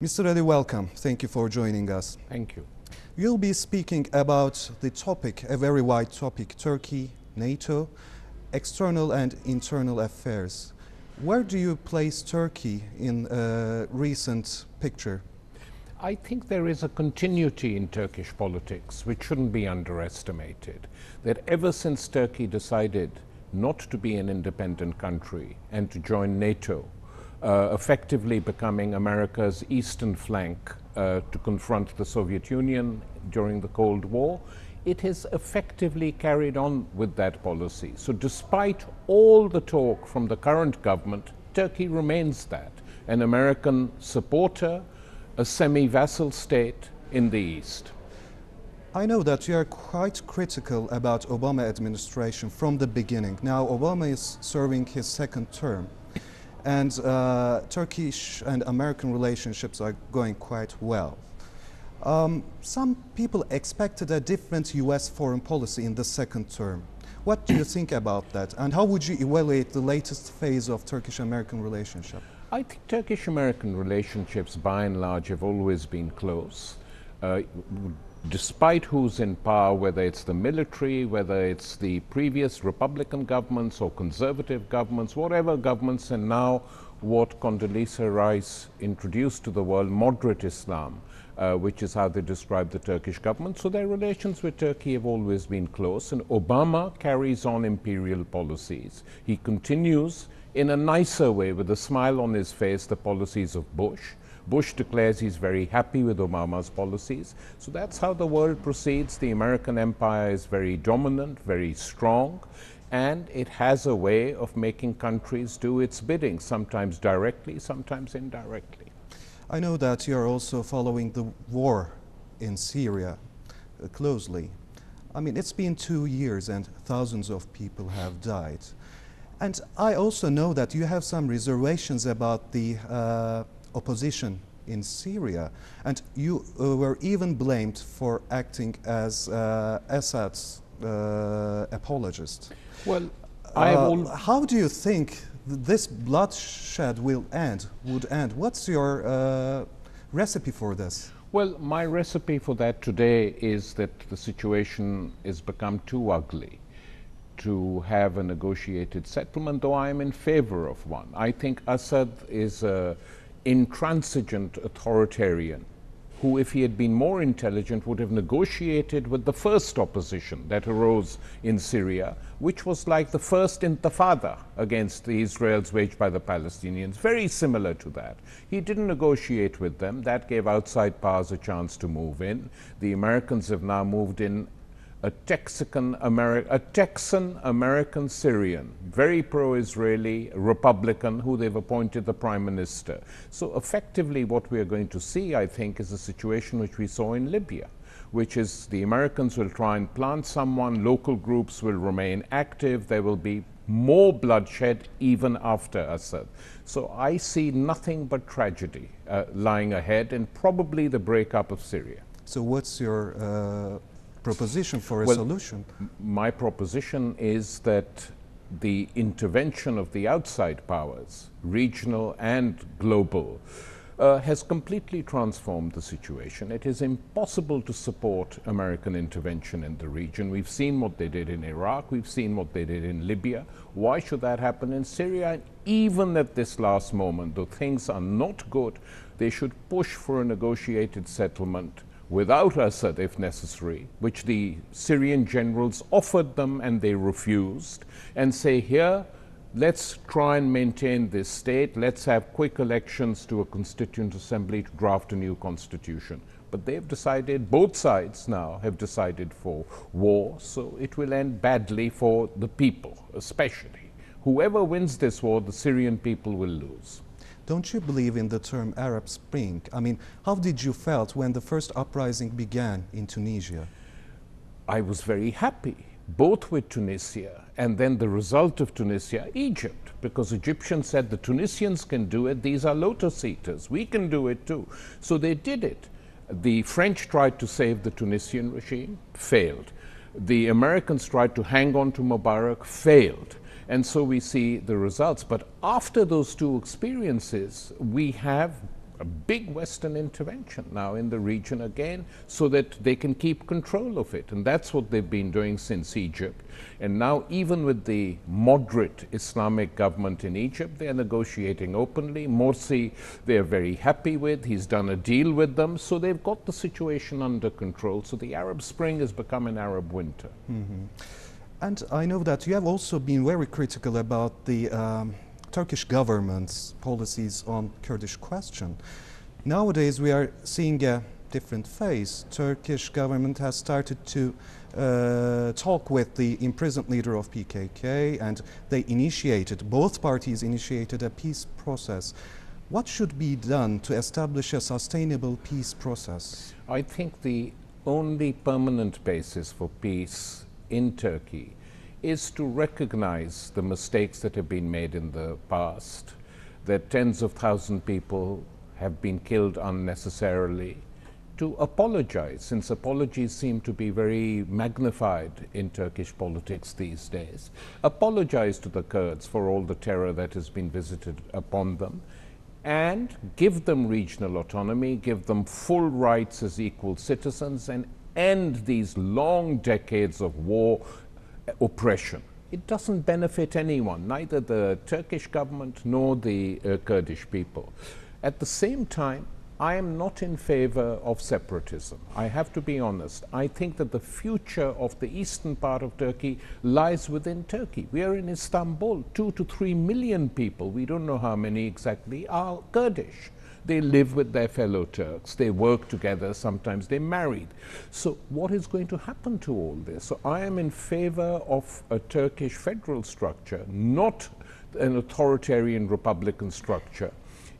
Mr. Ali, welcome. Thank you for joining us. Thank you. You'll be speaking about the topic, a very wide topic, Turkey, NATO, external and internal affairs. Where do you place Turkey in a recent picture? I think there is a continuity in Turkish politics which shouldn't be underestimated. That ever since Turkey decided not to be an independent country and to join NATO, effectively becoming America's eastern flank to confront the Soviet Union during the Cold War, it has effectively carried on with that policy. So despite all the talk from the current government, Turkey remains that, an American supporter, a semi-vassal state in the East. I know that you are quite critical about Obama administration from the beginning. Now Obama is serving his second term, and Turkish and American relationships are going quite well. Some people expected a different US foreign policy in the second term. What do you think about that, and how would you evaluate the latest phase of Turkish-American relationship? I think Turkish-American relationships, by and large, have always been close. Despite who's in power, whether it's the military, whether it's the previous Republican governments or conservative governments, whatever governments, and now what Condoleezza Rice introduced to the world, moderate Islam, which is how they describe the Turkish government. So their relations with Turkey have always been close, and Obama carries on imperial policies. He continues in a nicer way, with a smile on his face, the policies of Bush. Bush declares he's very happy with Obama's policies. So that's how the world proceeds. The American empire is very dominant, very strong, and it has a way of making countries do its bidding, sometimes directly, sometimes indirectly. I know that you are also following the war in Syria closely. I mean, it's been 2 years and thousands of people have died. And I also know that you have some reservations about the opposition in Syria, and you were even blamed for acting as Assad's apologist. Well, how do you think this bloodshed would end? What's your recipe for this? Well, my recipe for that today is that the situation has become too ugly to have a negotiated settlement, though I am in favor of one. I think Assad is an intransigent authoritarian who, if he had been more intelligent, would have negotiated with the first opposition that arose in Syria, which was like the first intifada against the Israels waged by the Palestinians, very similar to that. He didn't negotiate with them. That gave outside powers a chance to move in. The Americans have now moved in a Texan American Syrian, very pro-Israeli Republican, who they've appointed the prime minister. So effectively what we are going to see, I think, is a situation which we saw in Libya, which is the Americans will try and plant someone, local groups will remain active, there will be more bloodshed even after Assad. So I see nothing but tragedy lying ahead, and probably the breakup of Syria. So what's your proposition for a solution? My proposition is that the intervention of the outside powers, regional and global, has completely transformed the situation. It is impossible to support American intervention in the region. We've seen what they did in Iraq, we've seen what they did in Libya. Why should that happen in Syria? And even at this last moment, though things are not good, they should push for a negotiated settlement without Assad if necessary, which the Syrian generals offered them and they refused, and say, here, let's try and maintain this state, let's have quick elections to a constituent assembly to draft a new constitution. But they've decided, both sides now have decided for war, so it will end badly for the people, especially. Whoever wins this war, the Syrian people will lose. Don't you believe in the term Arab Spring? I mean, how did you felt when the first uprising began in Tunisia? I was very happy, both with Tunisia and then the result of Tunisia, Egypt, because Egyptians said the Tunisians can do it, these are lotus eaters, we can do it too. So they did it. The French tried to save the Tunisian regime, failed. The Americans tried to hang on to Mubarak, failed. And so we see the results. But after those two experiences, we have a big Western intervention now in the region again so that they can keep control of it. And that's what they've been doing since Egypt. And now even with the moderate Islamic government in Egypt, they're negotiating openly. Morsi, they're very happy with. He's done a deal with them. So they've got the situation under control. So the Arab Spring has become an Arab winter. Mm-hmm. And I know that you have also been very critical about the Turkish government's policies on Kurdish question. Nowadays we are seeing a different phase. Turkish government has started to talk with the imprisoned leader of PKK, and both parties initiated a peace process. What should be done to establish a sustainable peace process? I think the only permanent basis for peace in Turkey is to recognize the mistakes that have been made in the past, that tens of thousands of people have been killed unnecessarily, to apologize, since apologies seem to be very magnified in Turkish politics these days. Apologize to the Kurds for all the terror that has been visited upon them, and give them regional autonomy, give them full rights as equal citizens, and end these long decades of war oppression. It doesn't benefit anyone, neither the Turkish government nor the Kurdish people. At the same time, I am not in favor of separatism. I have to be honest. I think that the future of the eastern part of Turkey lies within Turkey. We are in Istanbul. 2 to 3 million people, we don't know how many exactly, are Kurdish. They live with their fellow Turks, they work together, sometimes they're married. So what is going to happen to all this? So I am in favor of a Turkish federal structure, not an authoritarian republican structure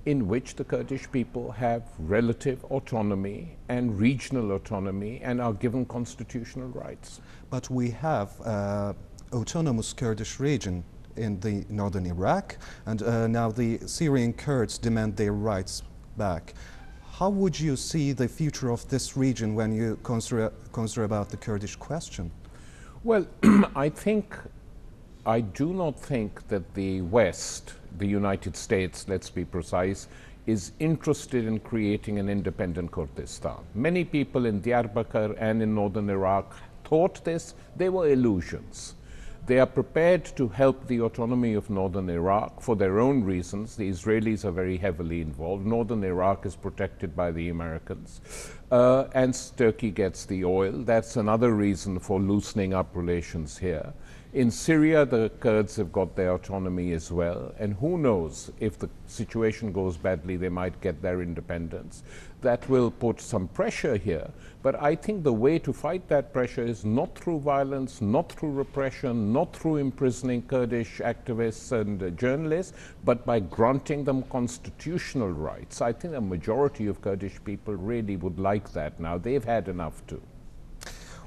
in which the Kurdish people have relative autonomy and regional autonomy and are given constitutional rights. But we have autonomous Kurdish region in the northern Iraq, and now the Syrian Kurds demand their rights back. How would you see the future of this region when you consider about the Kurdish question? Well, I do not think that the West, the United States, let's be precise, is interested in creating an independent Kurdistan. Many people in Diyarbakir and in northern Iraq thought this. They were illusions. They are prepared to help the autonomy of northern Iraq for their own reasons. The Israelis are very heavily involved. Northern Iraq is protected by the Americans. And Turkey gets the oil. That's another reason for loosening up relations here. In Syria, the Kurds have got their autonomy as well. And who knows, if the situation goes badly, they might get their independence. That will put some pressure here. But I think the way to fight that pressure is not through violence, not through repression, not through imprisoning Kurdish activists and journalists, but by granting them constitutional rights. I think a majority of Kurdish people really would like that now. They've had enough too.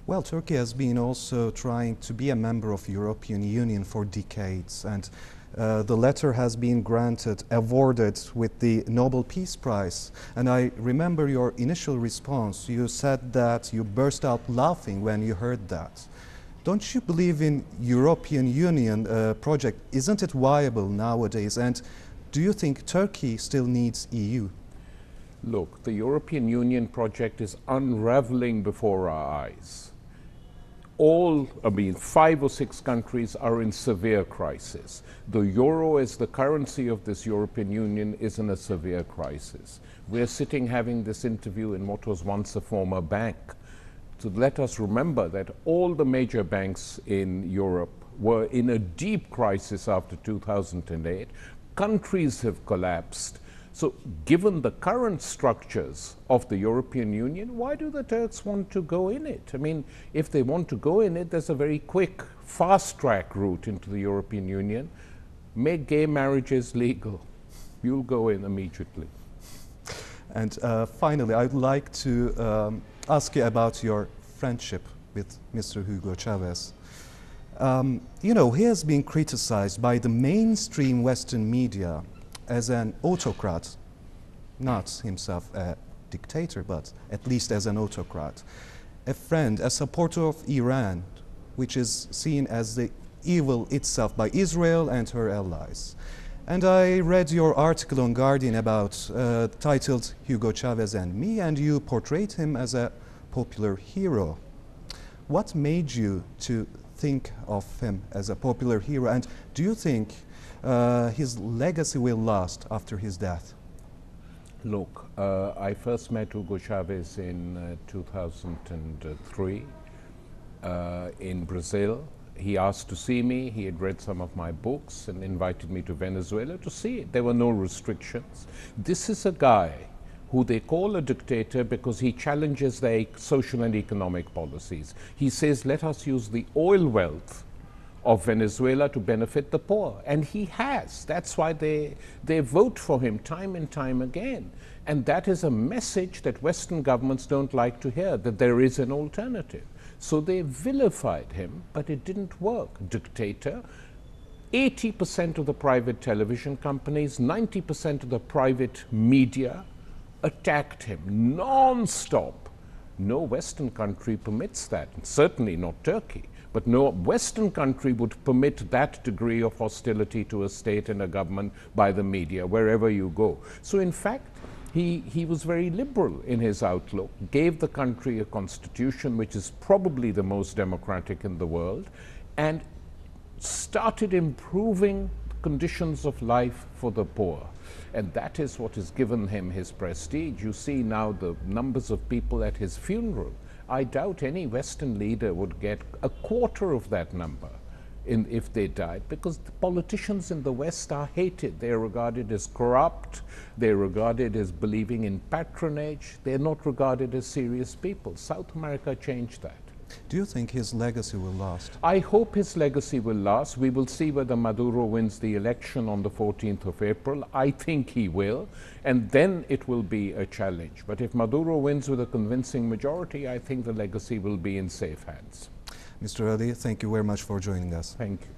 Well, Turkey has been also trying to be a member of the European Union for decades, and the letter has been awarded with the Nobel Peace Prize. And I remember your initial response. You said that you burst out laughing when you heard that. Don't you believe in European Union project? Isn't it viable nowadays? And do you think Turkey still needs EU? Look, the European Union project is unraveling before our eyes. 5 or 6 countries are in severe crisis. The euro as the currency of this European Union is in a severe crisis. We're sitting having this interview in what was once a former bank. So let us remember that all the major banks in Europe were in a deep crisis after 2008. Countries have collapsed. So given the current structures of the European Union, why do the Turks want to go in it? I mean, if they want to go in it, there's a very quick, fast-track route into the European Union. Make gay marriages legal. You'll go in immediately. And finally, I'd like to ask you about your friendship with Mr. Hugo Chavez. You know, he has been criticized by the mainstream Western media as an autocrat, not himself a dictator, but at least as an autocrat. A friend, a supporter of Iran, which is seen as the evil itself by Israel and her allies. And I read your article on Guardian about titled Hugo Chavez and Me, and you portrayed him as a popular hero. What made you to think of him as a popular hero, and do you think his legacy will last after his death? Look, I first met Hugo Chavez in 2003 in Brazil. He asked to see me. He had read some of my books and invited me to Venezuela to see it. There were no restrictions. This is a guy who they call a dictator because he challenges their social and economic policies. He says, let us use the oil wealth of Venezuela to benefit the poor. And he has. That's why they vote for him time and time again. And that is a message that Western governments don't like to hear, that there is an alternative. So they vilified him, but it didn't work. Dictator. 80% of the private television companies, 90% of the private media attacked him non-stop. No Western country permits that, and certainly not Turkey. But no Western country would permit that degree of hostility to a state and a government by the media, wherever you go. So in fact, he was very liberal in his outlook, gave the country a constitution which is probably the most democratic in the world, and started improving conditions of life for the poor. And that is what has given him his prestige. You see now the numbers of people at his funeral. I doubt any Western leader would get a quarter of that number if they died, because the politicians in the West are hated. They are regarded as corrupt. They are regarded as believing in patronage. They are not regarded as serious people. South America changed that. Do you think his legacy will last? I hope his legacy will last. We will see whether Maduro wins the election on the 14th of April. I think he will, and then it will be a challenge. But if Maduro wins with a convincing majority, I think the legacy will be in safe hands. Mr. Ali, thank you very much for joining us. Thank you.